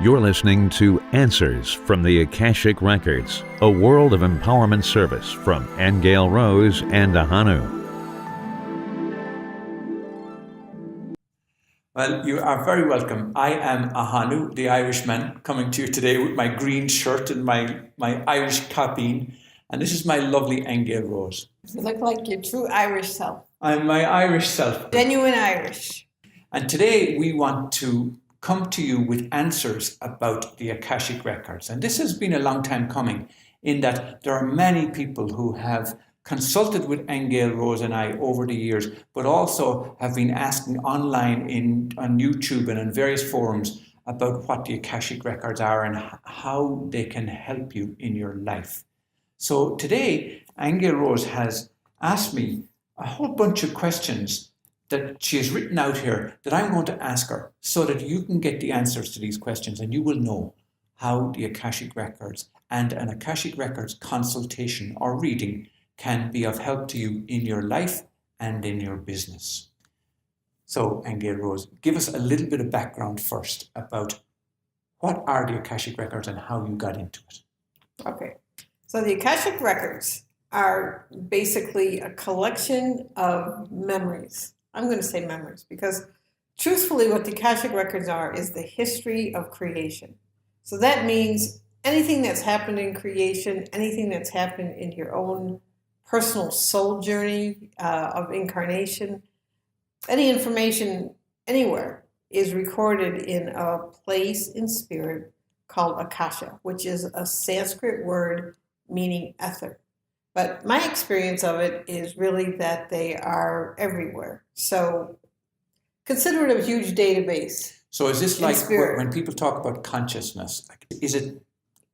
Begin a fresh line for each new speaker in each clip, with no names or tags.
You're listening to Answers from the Akashic Records, a world of empowerment service from Aingeal Rose Ahonu.
Well, you are very welcome. I am Ahonu, the Irishman, coming to you today with my green shirt and my Irish capping. And this is my lovely Aingeal Rose.
You look like your true Irish self.
I'm my Irish self.
Genuine Irish.
And today we want to come to you with answers about the Akashic Records. And this has been a long time coming, in that there are many people who have consulted with Aingeal Rose and I over the years, but also have been asking online on YouTube and in various forums about what the Akashic Records are and how they can help you in your life. So today, Aingeal Rose has asked me a whole bunch of questions that she has written out here that I'm going to ask her, so that you can get the answers to these questions and you will know how the Akashic Records and an Akashic Records consultation or reading can be of help to you in your life and in your business. So, Aingeal Rose, give us a little bit of background first about what are the Akashic Records and how you got into it.
Okay, so the Akashic Records are basically a collection of memories. I'm going to say memories because truthfully what the Akashic Records are is the history of creation. So that means anything that's happened in creation, anything that's happened in your own personal soul journey of incarnation, any information anywhere is recorded in a place in spirit called Akasha, which is a Sanskrit word meaning ether. But my experience of it is really that they are everywhere. So consider it a huge database.
So is this like when people talk about consciousness, is it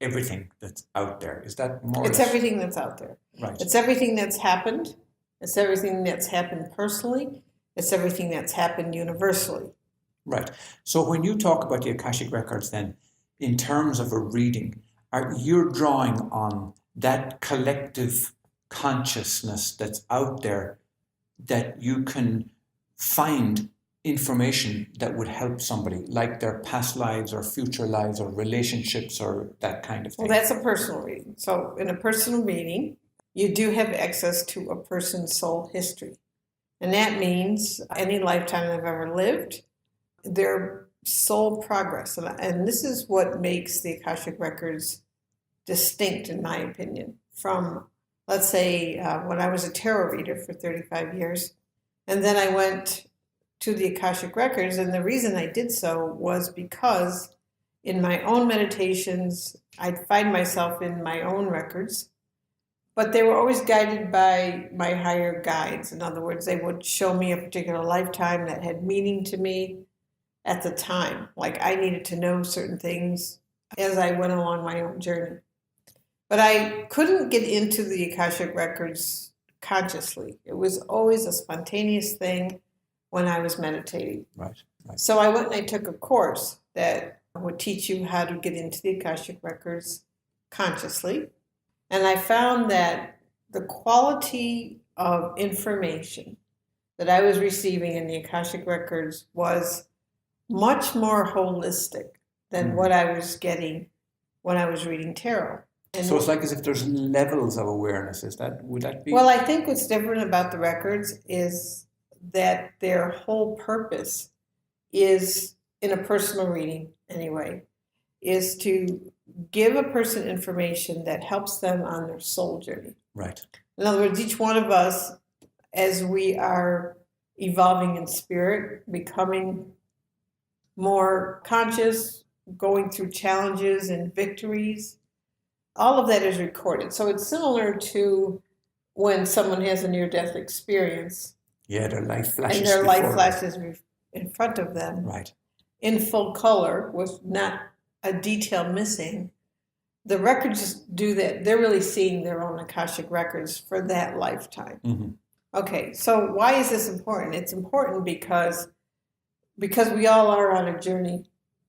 everything that's out there? Is that more
It's everything that's out there.
Right.
It's everything that's happened. It's everything that's happened personally. It's everything that's happened universally.
Right. So when you talk about the Akashic Records then, in terms of a reading, you're drawing on that collective consciousness that's out there that you can find information that would help somebody, like their past lives or future lives or relationships or that kind of thing.
Well, that's a personal reading. So in a personal reading, you do have access to a person's soul history. And that means any lifetime they've ever lived, their soul progress. And this is what makes the Akashic Records distinct, in my opinion, from, let's say, when I was a tarot reader for 35 years. And then I went to the Akashic Records, and the reason I did so was because in my own meditations, I'd find myself in my own records, but they were always guided by my higher guides. In other words, they would show me a particular lifetime that had meaning to me at the time. Like I needed to know certain things as I went along my own journey. But I couldn't get into the Akashic Records consciously. It was always a spontaneous thing when I was meditating.
Right.
So I went and I took a course that would teach you how to get into the Akashic Records consciously. And I found that the quality of information that I was receiving in the Akashic Records was much more holistic than what I was getting when I was reading tarot. And
so it's like as if there's levels of awareness. Would that be?
Well, I think what's different about the records is that their whole purpose is, in a personal reading anyway, is to give a person information that helps them on their soul journey.
Right.
In other words, each one of us, as we are evolving in spirit, becoming more conscious, going through challenges and victories, all of that is recorded. So it's similar to when someone has a near-death experience.
Yeah, their life flashes.
And their life flashes in front of them.
Right.
In full color, with not a detail missing. The records do that. They're really seeing their own Akashic Records for that lifetime.
Mm-hmm.
Okay, so why is this important? It's important because we all are on a journey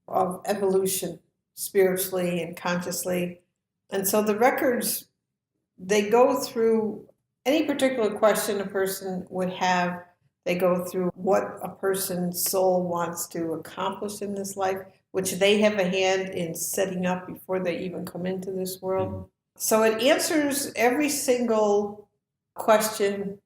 of evolution spiritually and consciously. And so the records, they go through any particular question a person would have. They go through what a person's soul wants to accomplish in this life, which they have a hand in setting up before they even come into this world. So it answers every single question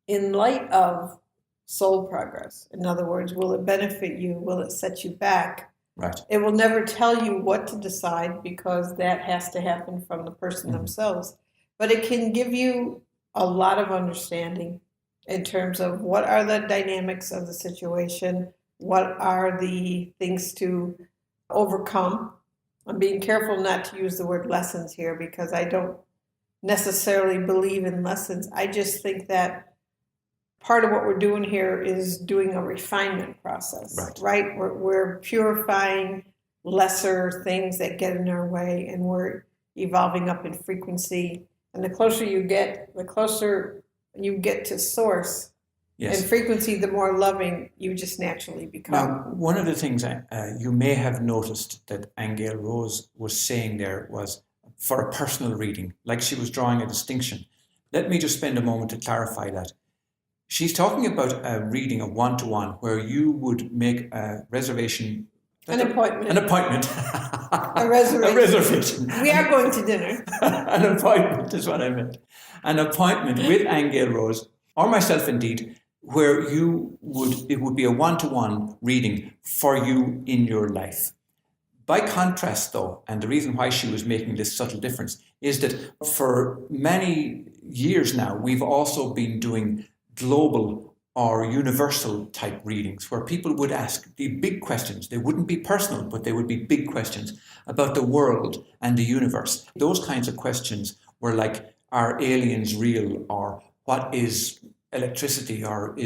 in light of soul progress. In other words, will it benefit you? Will it set you back?
Right.
It will never tell you what to decide, because that has to happen from the person themselves. But it can give you a lot of understanding in terms of what are the dynamics of the situation, what are the things to overcome. I'm being careful not to use the word lessons here, because I don't necessarily believe in lessons. I just think that part of what we're doing here is doing a refinement process, right? We're purifying lesser things that get in our way, and we're evolving up in frequency. And the closer you get to source and frequency, the more loving you just naturally become.
Now, one of the things you may have noticed that Aingeal Rose was saying there was for a personal reading, like she was drawing a distinction. Let me just spend a moment to clarify that. She's talking about a reading of one-to-one where you would make a reservation.
An appointment.
A reservation.
We are going to dinner.
An appointment is what I meant. An appointment with Aingeal Rose, or myself indeed, where it would be a one-to-one reading for you in your life. By contrast, though, and the reason why she was making this subtle difference is that for many years now, we've also been doing global or universal type readings where people would ask the big questions. They wouldn't be personal, but they would be big questions about the world and the universe. Those kinds of questions were like, are aliens real? Or what is electricity? Or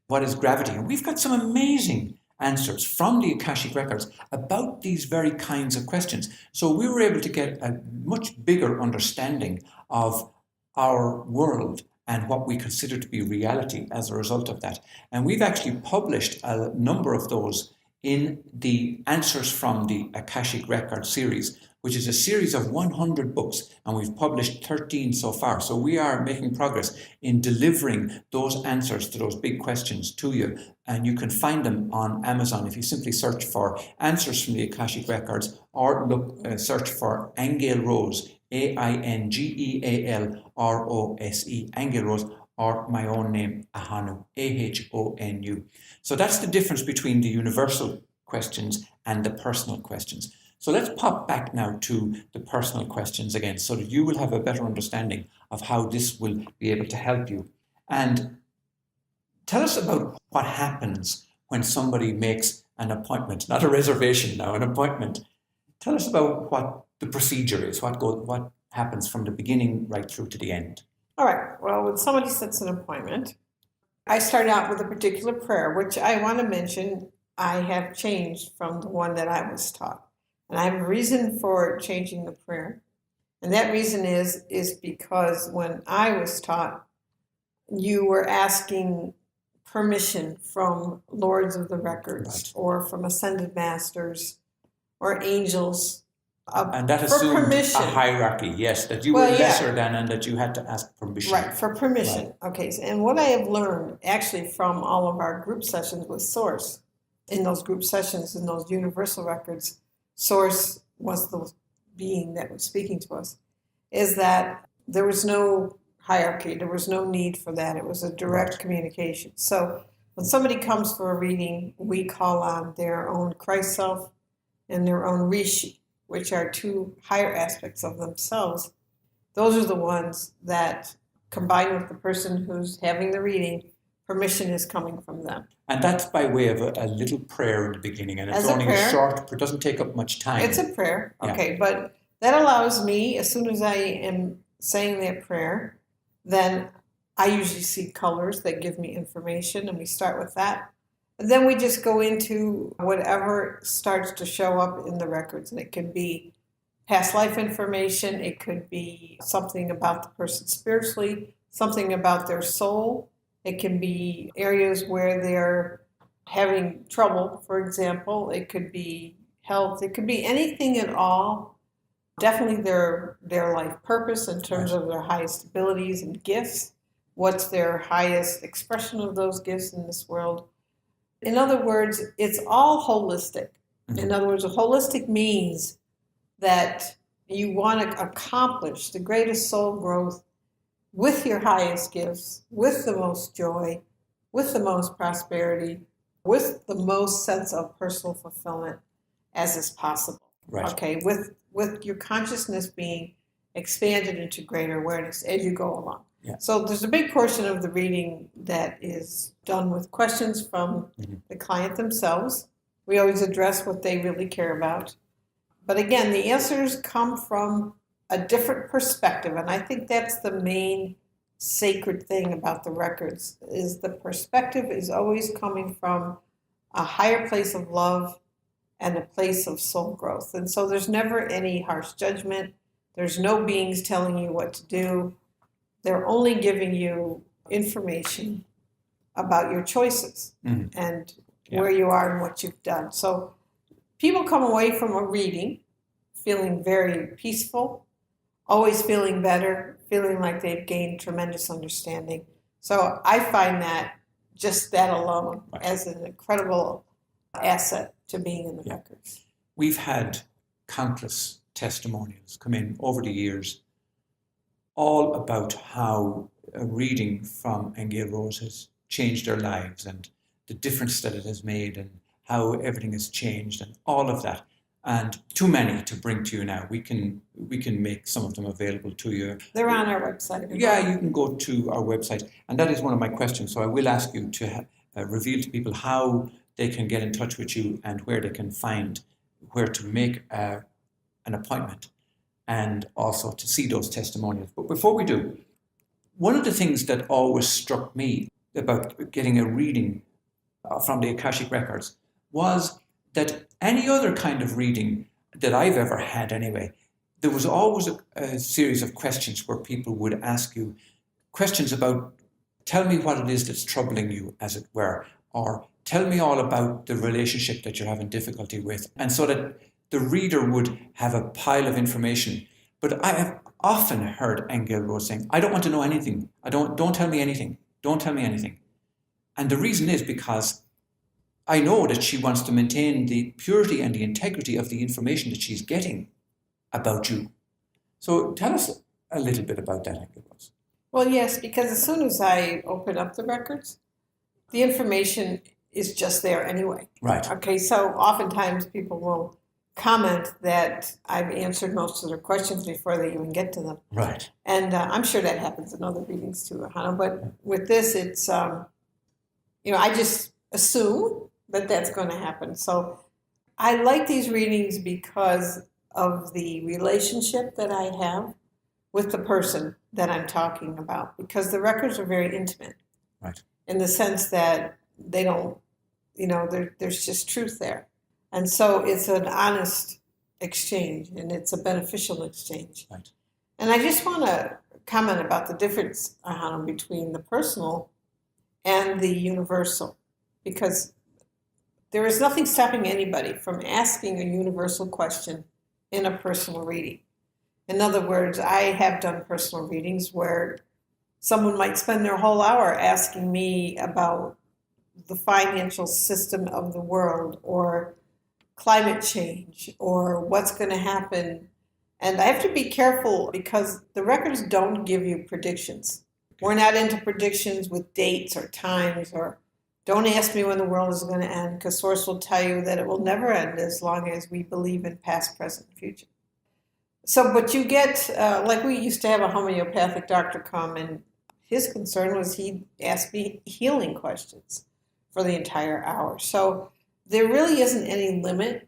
what is gravity? And we've got some amazing answers from the Akashic Records about these very kinds of questions. So we were able to get a much bigger understanding of our world and what we consider to be reality as a result of that. And we've actually published a number of those in the Answers from the Akashic Records series, which is a series of 100 books, and we've published 13 so far. So we are making progress in delivering those answers to those big questions to you. And you can find them on Amazon if you simply search for Answers from the Akashic Records, or search for Aingeal Rose, Aingeal Rose, Aingeal Rose, or my own name, Ahonu, Ahonu. So that's the difference between the universal questions and the personal questions. So let's pop back now to the personal questions again, so that you will have a better understanding of how this will be able to help you. And tell us about what happens when somebody makes an appointment, not a reservation now, an appointment. Tell us about what the procedure is, what happens from the beginning right through to the end.
All right. Well, when somebody sets an appointment, I start out with a particular prayer, which I want to mention I have changed from the one that I was taught. And I have a reason for changing the prayer. And that reason is because when I was taught, you were asking permission from lords of the records, or from ascended masters or angels.
And that assumed a hierarchy, yes, that you were lesser than, and that you had to ask permission.
Right, for permission. Right. Okay, and what I have learned actually from all of our group sessions with Source, in those group sessions, in those universal records, Source was the being that was speaking to us, is that there was no hierarchy, there was no need for that. It was a direct communication. So when somebody comes for a reading, we call on their own Christ self and their own Rishi, which are two higher aspects of themselves. Those are the ones that, combined with the person who's having the reading, permission is coming from them.
And that's by way of a little prayer in the beginning, and it's only a short, it doesn't take up much time.
It's a prayer, okay, but that allows me, as soon as I am saying that prayer, then I usually see colors that give me information, and we start with that. And then we just go into whatever starts to show up in the records, and it could be past life information, it could be something about the person spiritually, something about their soul. It can be areas where they're having trouble, for example. It could be health. It could be anything at all. Definitely their life purpose in terms of their highest abilities and gifts. What's their highest expression of those gifts in this world? In other words, it's all holistic. In other words, a holistic means that you want to accomplish the greatest soul growth with your highest gifts, with the most joy, with the most prosperity, with the most sense of personal fulfillment as is possible.
Right.
Okay, with your consciousness being expanded into greater awareness as you go along.
Yeah.
So there's a big portion of the reading that is done with questions from the client themselves. We always address what they really care about. But again, the answers come from a different perspective, and I think that's the main sacred thing about the records, is the perspective is always coming from a higher place of love and a place of soul growth. And so there's never any harsh judgment. There's no beings telling you what to do. They're only giving you information about your choices and where you are and what you've done. So people come away from a reading feeling very peaceful, always feeling better, feeling like they've gained tremendous understanding. So I find that just that alone as an incredible asset to being in the records.
We've had countless testimonials come in over the years, all about how a reading from Aingeal Rose has changed their lives and the difference that it has made and how everything has changed and all of that. And too many to bring to you now. We can make some of them available to you.
They're on our website.
Yeah, you can go to our website. And that is one of my questions. So I will ask you to reveal to people how they can get in touch with you and where they can find where to make an appointment and also to see those testimonials. But before we do, one of the things that always struck me about getting a reading from the Akashic Records was that any other kind of reading that I've ever had anyway, there was always a series of questions where people would ask you questions about, tell me what it is that's troubling you, as it were, or tell me all about the relationship that you're having difficulty with. And so that the reader would have a pile of information. But I have often heard Aingeal Rose saying, I don't want to know anything. Don't tell me anything. Don't tell me anything. And the reason is because I know that she wants to maintain the purity and the integrity of the information that she's getting about you. So tell us a little bit about that, Edgar.
Well, yes, because as soon as I open up the records, the information is just there anyway.
Right.
Okay, so oftentimes people will comment that I've answered most of their questions before they even get to them.
Right.
And I'm sure that happens in other readings too, Ahonu. But with this, it's, I just assume that that's going to happen. So I like these readings because of the relationship that I have with the person that I'm talking about, because the records are very intimate.
Right.
In the sense that they don't, there's just truth there. And so it's an honest exchange and it's a beneficial exchange.
Right.
And I just want to comment about the difference, Ahonu, between the personal and the universal, because there is nothing stopping anybody from asking a universal question in a personal reading. In other words, I have done personal readings where someone might spend their whole hour asking me about the financial system of the world or climate change or what's going to happen. And I have to be careful because the records don't give you predictions. We're not into predictions with dates or times, or don't ask me when the world is going to end, because Source will tell you that it will never end as long as we believe in past, present, and future. So, but you get, like we used to have a homeopathic doctor come, and his concern was he asked me healing questions for the entire hour. So there really isn't any limit,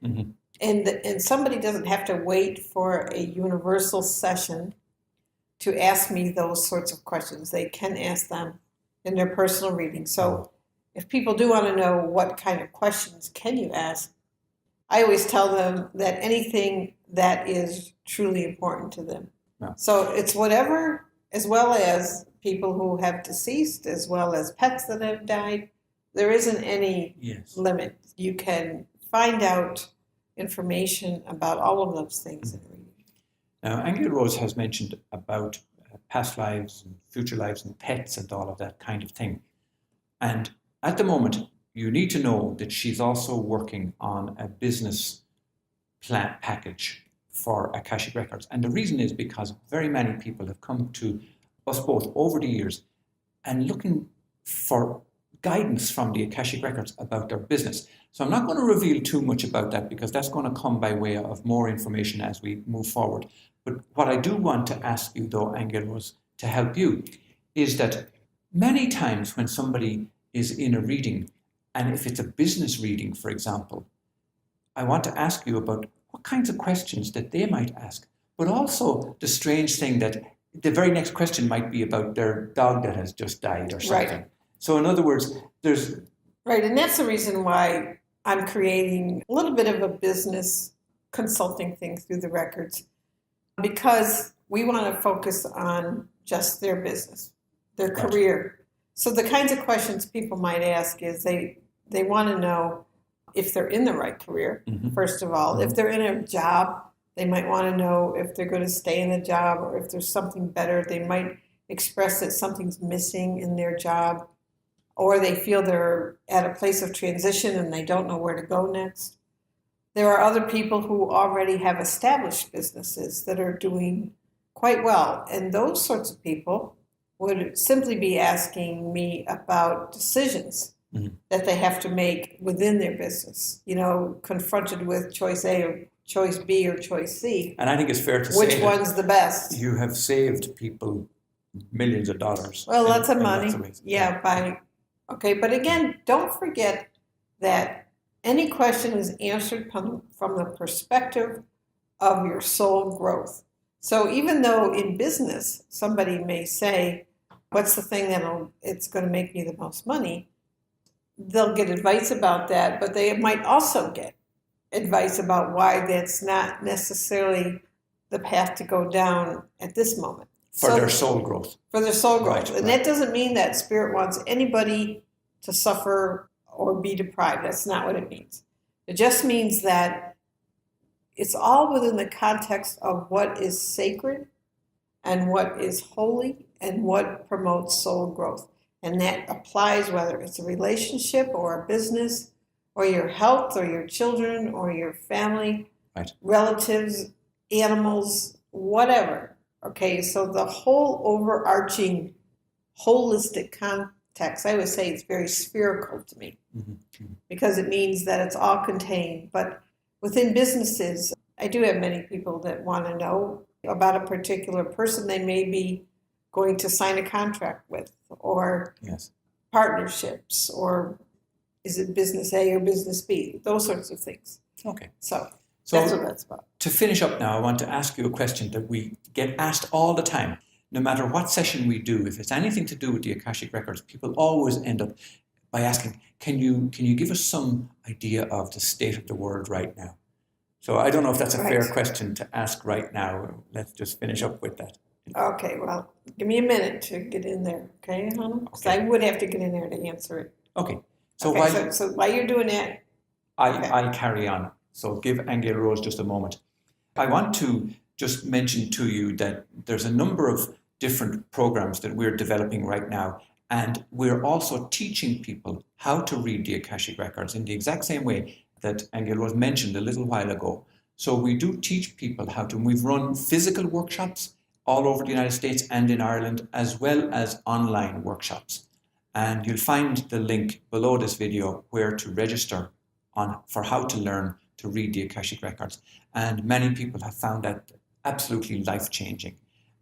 and somebody doesn't have to wait for a universal session to ask me those sorts of questions. They can ask them in their personal reading. So if people do want to know what kind of questions can you ask, I always tell them that anything that is truly important to them.
Yeah.
So it's whatever, as well as people who have deceased, as well as pets that have died. There isn't any limit. You can find out information about all of those things in reading.
Now, Aingeal Rose has mentioned about past lives and future lives and pets and all of that kind of thing. And at the moment, you need to know that she's also working on a business plan package for Akashic Records. And the reason is because very many people have come to us both over the years and looking for guidance from the Akashic Records about their business. So I'm not going to reveal too much about that because that's going to come by way of more information as we move forward. But what I do want to ask you, though, Aingeal Rose, to help you, is that many times when somebody is in a reading, and if it's a business reading, for example, I want to ask you about what kinds of questions that they might ask, but also the strange thing that the very next question might be about their dog that has just died or something.
Right.
So in other words, there's...
Right, and that's the reason why I'm creating a little bit of a business consulting thing through the records, because we want to focus on just their business, their career. So the kinds of questions people might ask is they want to know if they're in the right career, first of all. If they're in a job, they might want to know if they're going to stay in the job or if there's something better. They might express that something's missing in their job, or they feel they're at a place of transition and they don't know where to go next. There are other people who already have established businesses that are doing quite well, and those sorts of people would simply be asking me about decisions that they have to make within their business, confronted with choice A or choice B or choice C.
And I think it's fair to say
which one's the best.
You have saved people millions of dollars.
Well, lots of money.
Lots of ways.
Okay, but again, don't forget that any question is answered from the perspective of your soul growth. So even though in business, somebody may say, what's the thing it's going to make me the most money? They'll get advice about that, but they might also get advice about why that's not necessarily the path to go down at this moment.
For their soul growth.
For their soul growth. And that doesn't mean that Spirit wants anybody to suffer or be deprived. That's not what it means. It just means that it's all within the context of what is sacred and what is holy and what promotes soul growth. And that applies whether it's a relationship or a business or your health or your children or your family, relatives, animals, whatever. Okay, so the whole overarching holistic context, I would say it's very spherical to me because it means that it's all contained. But within businesses, I do have many people that want to know about a particular person they may be going to sign a contract with, or partnerships, or is it business A or business B, those sorts of things.
Okay.
So that's what that's about.
To finish up now, I want to ask you a question that we get asked all the time. No matter what session we do, if it's anything to do with the Akashic Records, people always end up by asking, can you give us some idea of the state of the world right now? So I don't know if that's a fair question to ask right now. Let's just finish up with that.
Okay, well, give me a minute to get in there, okay, Hannah? Because I would have to get in there to answer it.
Okay.
So while you're doing that,
I'll carry on. So give Aingeal Rose just a moment. I want to just mention to you that there's a number of different programs that we're developing right now, and we're also teaching people how to read the Akashic Records in the exact same way that Aingeal Rose mentioned a little while ago. So we do teach people how to, and we've run physical workshops all over the United States and in Ireland, as well as online workshops. And you'll find the link below this video where to register for how to learn to read the Akashic Records. And many people have found that absolutely life-changing.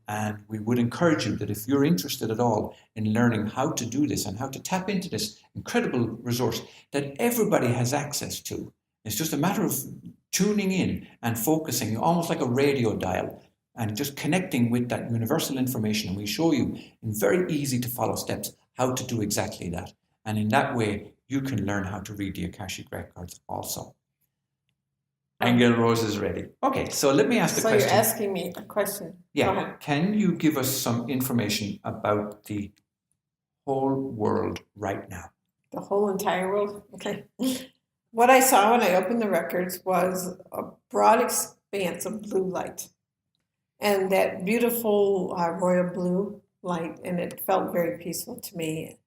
And we would encourage you that if you're interested at all in learning how to do this and how to tap into this incredible resource that everybody has access to, it's just a matter of tuning in and focusing almost like a radio dial and just connecting with that universal information. And we show you in very easy to follow steps how to do exactly that. And in that way, you can learn how to read the Akashic Records also. Aingeal Rose is ready. Okay, so let me ask the question.
So you're asking me a question.
Yeah.
Go ahead.
Can you give us some information about the whole world right now?
The whole entire world? Okay. What I saw when I opened the records was a broad expanse of blue light. And that beautiful royal blue light, and it felt very peaceful to me.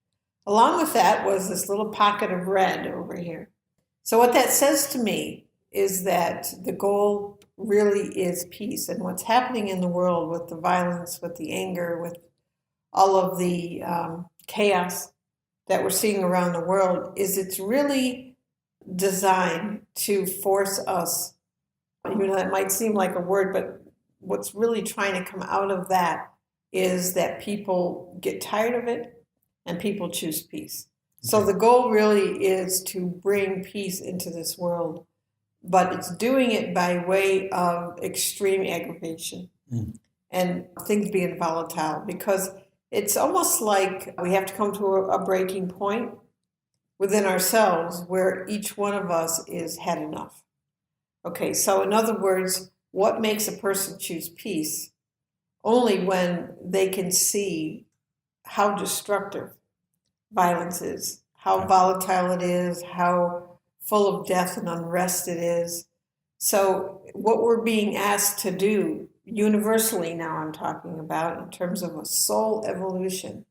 Along with that was this little pocket of red over here. So what that says to me is that the goal really is peace. And what's happening in the world with the violence, with the anger, with all of the chaos that we're seeing around the world is it's really designed to force us, that might seem like a word, but what's really trying to come out of that is that people get tired of it and people choose peace. So the goal really is to bring peace into this world, but it's doing it by way of extreme aggravation and things being volatile, because it's almost like we have to come to a breaking point within ourselves where each one of us is had enough. Okay, so in other words, what makes a person choose peace? Only when they can see how destructive violence is, how volatile it is, how full of death and unrest it is. So what we're being asked to do, universally now I'm talking about in terms of a soul evolution,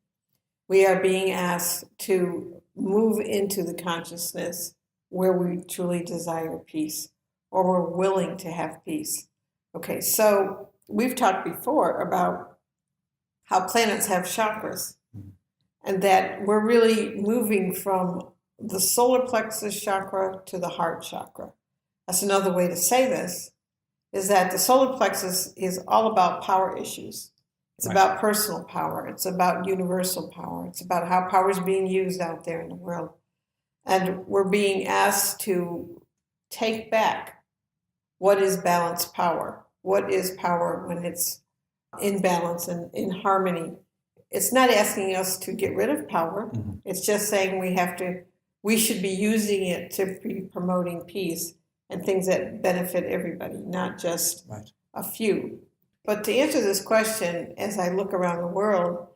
we are being asked to move into the consciousness where we truly desire peace, or we're willing to have peace. Okay, so we've talked before about how planets have chakras, and that we're really moving from the solar plexus chakra to the heart chakra. That's another way to say this, is that the solar plexus is all about power issues. It's about personal power. It's about universal power. It's about how power is being used out there in the world. And we're being asked to take back what is balanced power. What is power when it's in balance and in harmony? It's not asking us to get rid of power. It's just saying we should be using it to be promoting peace and things that benefit everybody, not just a few. But to answer this question, as I look around the world,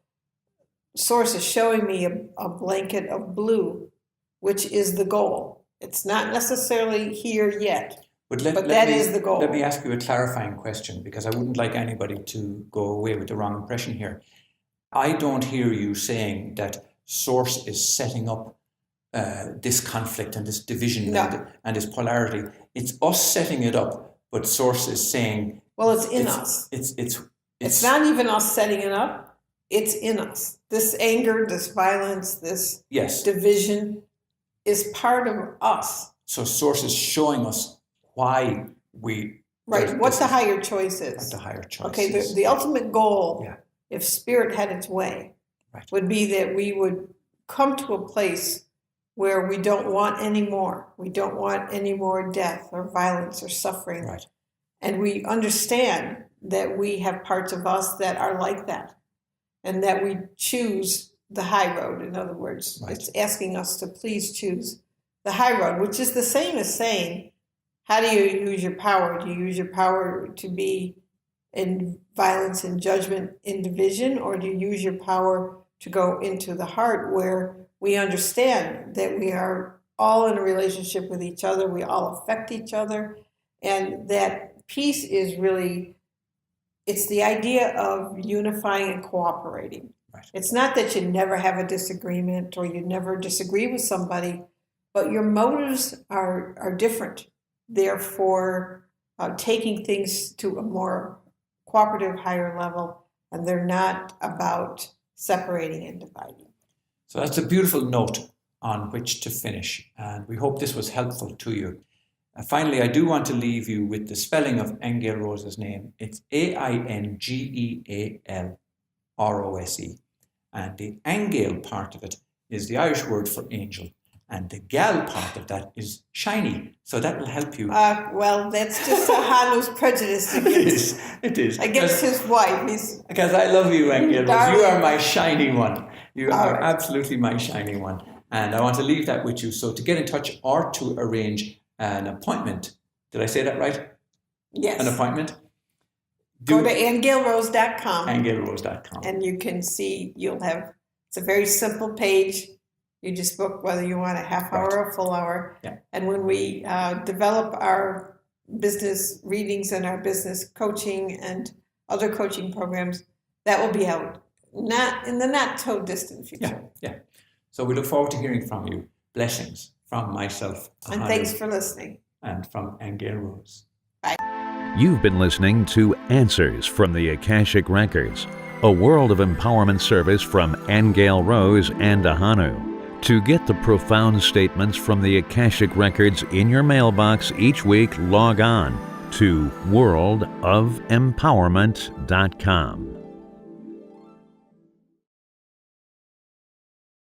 Source is showing me a blanket of blue, which is the goal. It's not necessarily here yet, but that is the goal.
Let me ask you a clarifying question, because I wouldn't like anybody to go away with the wrong impression here. I don't hear you saying that Source is setting up this conflict and this division and this polarity. It's us setting it up, but Source is saying...
Well, it's in us. It's not even us setting it up. It's in us. This anger, this violence, this division is part of us.
So Source is showing us why we...
Right, what the higher choice is.
What the higher choice
is.
Okay,
the ultimate goal... if spirit had its way, would be that we would come to a place where we don't want any more. We don't want any more death or violence or suffering. And we understand that we have parts of us that are like that, and that we choose the high road. In other words, it's asking us to please choose the high road, which is the same as saying, how do you use your power? Do you use your power to be in violence and judgment in division, or do you use your power to go into the heart where we understand that we are all in a relationship with each other, we all affect each other, and that peace is really, it's the idea of unifying and cooperating. It's not that you never have a disagreement or you never disagree with somebody, but your motives are different. Therefore, taking things to a more cooperative, higher level, and they're not about separating and dividing.
So that's a beautiful note on which to finish, and we hope this was helpful to you. Finally, I do want to leave you with the spelling of Aingeal Rose's name. It's Aingeal Rose, and the Aingeal part of it is the Irish word for angel, and the gal part of that is shiny, so that will help you.
Well, that's just Ahonu's prejudice against,
it is.
Against his wife.
Because I love you, Aingeal Rose. You are my shiny one. You are absolutely my shiny one. And I want to leave that with you. So to get in touch or to arrange an appointment, did I say that right?
Yes.
An appointment?
Go to aingealrose.com.
Aingealrose.com.
And you can see, it's a very simple page. You just book whether you want a half hour or a full hour. And when we develop our business readings and our business coaching and other coaching programs, that will be out not in the not so distant future.
So we look forward to hearing from you. Blessings from myself,
And
Ahonu,
thanks for listening.
and from Aingeal Rose.
You've been listening to Answers from the Akashic Records, a world of empowerment service from Aingeal Rose and Ahonu. To get the profound statements from the Akashic Records in your mailbox each week, log on to worldofempowerment.com.